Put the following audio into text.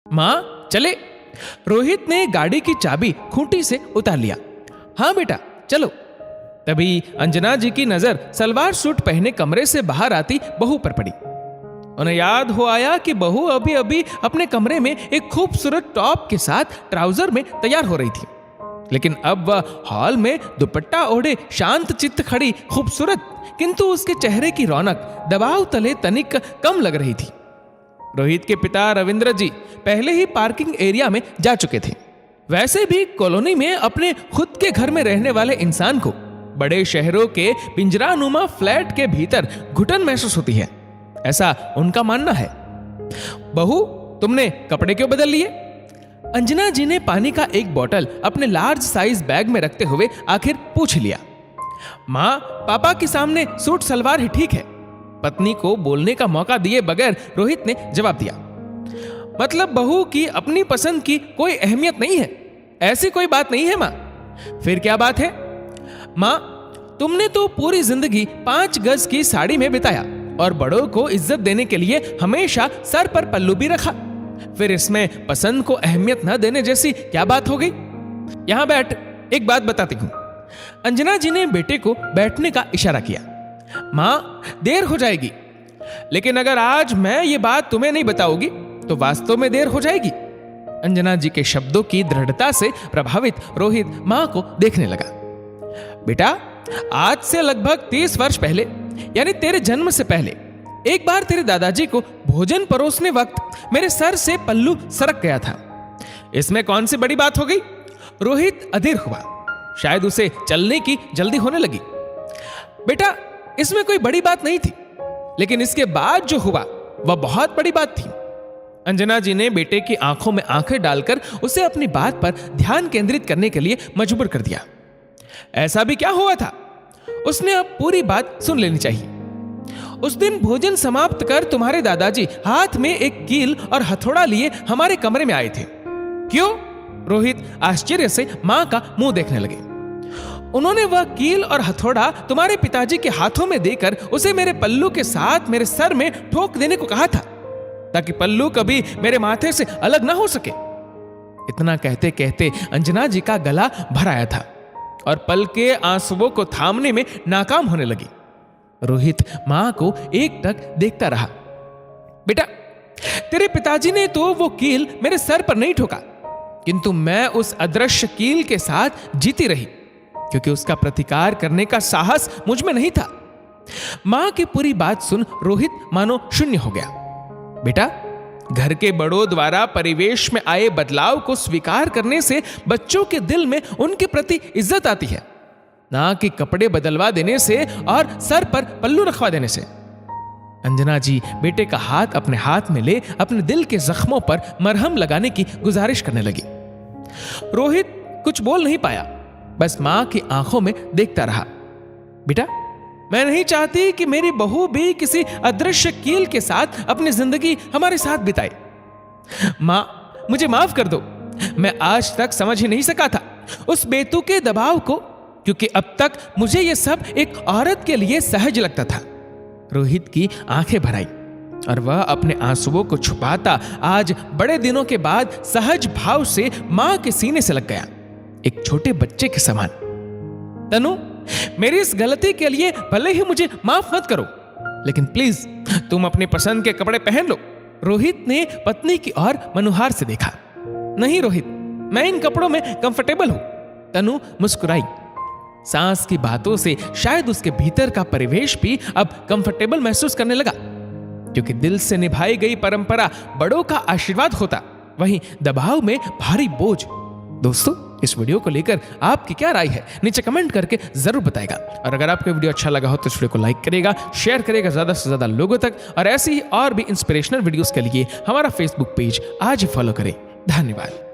माँ चले। रोहित ने गाड़ी की चाबी खूंटी से उतार लिया। हाँ बेटा चलो। तभी अंजना जी की नजर सलवार सूट पहने कमरे से बाहर आती बहू पर पड़ी। उन्हें याद हो आया कि बहू अभी अभी अपने कमरे में एक खूबसूरत टॉप के साथ ट्राउजर में तैयार हो रही थी, लेकिन अब वह हॉल में दुपट्टा ओढ़े शांत चित्त खड़ी खूबसूरत, किंतु उसके चेहरे की रौनक दबाव तले तनिक कम लग रही थी। रोहित के पिता रविंद्र जी पहले ही पार्किंग एरिया में जा चुके थे। वैसे भी कॉलोनी में अपने खुद के घर में रहने वाले इंसान को बड़े शहरों के पिंजरानुमा फ्लैट के भीतर घुटन महसूस होती है, ऐसा उनका मानना है। बहू तुमने कपड़े क्यों बदल लिए? अंजना जी ने पानी का एक बोतल अपने लार्ज साइज बैग में रखते हुए आखिर पूछ लिया। माँ पापा के सामने सूट सलवार ही ठीक है, पत्नी को बोलने का मौका दिए बगैर रोहित ने जवाब दिया। मतलब बहू की अपनी पसंद की कोई अहमियत नहीं है, ऐसी कोई बात नहीं है माँ। फिर क्या बात है? माँ तुमने तो पूरी जिंदगी 5 गज की साड़ी में बिताया और बड़ों को इज्जत देने के लिए हमेशा सर पर पल्लू भी रखा, फिर इसमें पसंद को अहमियत न देने जैसी क्या बात हो गई? यहां बैठ, एक बात बताती हूं। अंजना जी ने बेटे को बैठने का इशारा किया। मां देर हो जाएगी, लेकिन अगर आज मैं ये बात तुम्हें नहीं बताऊंगी तो वास्तव में देर हो जाएगी। अंजना जी के शब्दों की दृढ़ता से प्रभावित रोहित मां को देखने लगा। बेटा आज से लगभग 30 वर्ष पहले, यानी तेरे जन्म से पहले, एक बार तेरे दादाजी को भोजन परोसने वक्त मेरे सर से पल्लू सरक गया था। इसमें कौन सी बड़ी बात हो गई? रोहित अधीर हुआ, शायद उसे चलने की जल्दी होने लगी। बेटा इसमें कोई बड़ी बात नहीं थी, लेकिन इसके बाद जो हुआ वह बहुत बड़ी बात थी। अंजना जी ने बेटे की आंखों में आंखें डालकर उसे अपनी बात पर ध्यान केंद्रित करने के लिए मजबूर कर दिया। ऐसा भी क्या हुआ था? उसने अब पूरी बात सुन लेनी चाहिए। उस दिन भोजन समाप्त कर तुम्हारे दादाजी हाथ में एक कील और हथौड़ा लिए हमारे कमरे में आए थे। क्यों? रोहित आश्चर्य से मां का मुंह देखने लगे। उन्होंने वह कील और हथौड़ा तुम्हारे पिताजी के हाथों में देकर उसे मेरे पल्लू के साथ मेरे सर में ठोक देने को कहा था, ताकि पल्लू कभी मेरे माथे से अलग ना हो सके। इतना कहते कहते अंजना जी का गला भर आया था और पल के आंसुओं को थामने में नाकाम होने लगी। रोहित मां को एकटक देखता रहा। बेटा तेरे पिताजी ने तो वो कील मेरे सर पर नहीं ठोका, किंतु मैं उस अदृश्य कील के साथ जीती रही, क्योंकि उसका प्रतिकार करने का साहस मुझ में नहीं था। मां की पूरी बात सुन रोहित मानो शून्य हो गया। बेटा घर के बड़ों द्वारा परिवेश में आए बदलाव को स्वीकार करने से बच्चों के दिल में उनके प्रति इज्जत आती है, ना कि कपड़े बदलवा देने से और सर पर पल्लू रखवा देने से। अंजना जी बेटे का हाथ अपने हाथ में ले अपने दिल के जख्मों पर मरहम लगाने की गुजारिश करने लगी। रोहित कुछ बोल नहीं पाया, बस मां की आंखों में देखता रहा। बेटा मैं नहीं चाहती कि मेरी बहू भी किसी अदृश्य कील के साथ अपनी जिंदगी हमारे साथ बिताए। मां मुझे माफ कर दो, मैं आज तक समझ ही नहीं सका था उस बेतुके दबाव को, क्योंकि अब तक मुझे यह सब एक औरत के लिए सहज लगता था। रोहित की आंखें भर आई और वह अपने आंसुओं को छुपाता आज बड़े दिनों के बाद सहज भाव से मां के सीने से लग गया, एक छोटे बच्चे के समान। तनु मेरी इस गलती के लिए भले ही मुझे माफ मत करो, लेकिन प्लीज तुम अपनी पसंद के कपड़े पहन लो। रोहित ने पत्नी की ओर मनुहार से देखा। नहीं रोहित, मैं इन कपड़ों में कंफर्टेबल हूं। तनु मुस्कुराई। सांस की बातों से शायद उसके भीतर का परिवेश भी अब कंफर्टेबल महसूस करने लगा, क्योंकि दिल से निभाई गई परंपरा बड़ों का आशीर्वाद होता, वहीं दबाव में भारी बोझ। दोस्तों इस वीडियो को लेकर आपकी क्या राय है नीचे कमेंट करके जरूर बताएगा, और अगर आपको वीडियो अच्छा लगा हो तो इस वीडियो को लाइक करेगा, शेयर करेगा ज्यादा से ज्यादा लोगों तक, और ऐसी ही और भी इंस्पिरेशनल वीडियोस के लिए हमारा फेसबुक पेज आज ही फॉलो करें। धन्यवाद।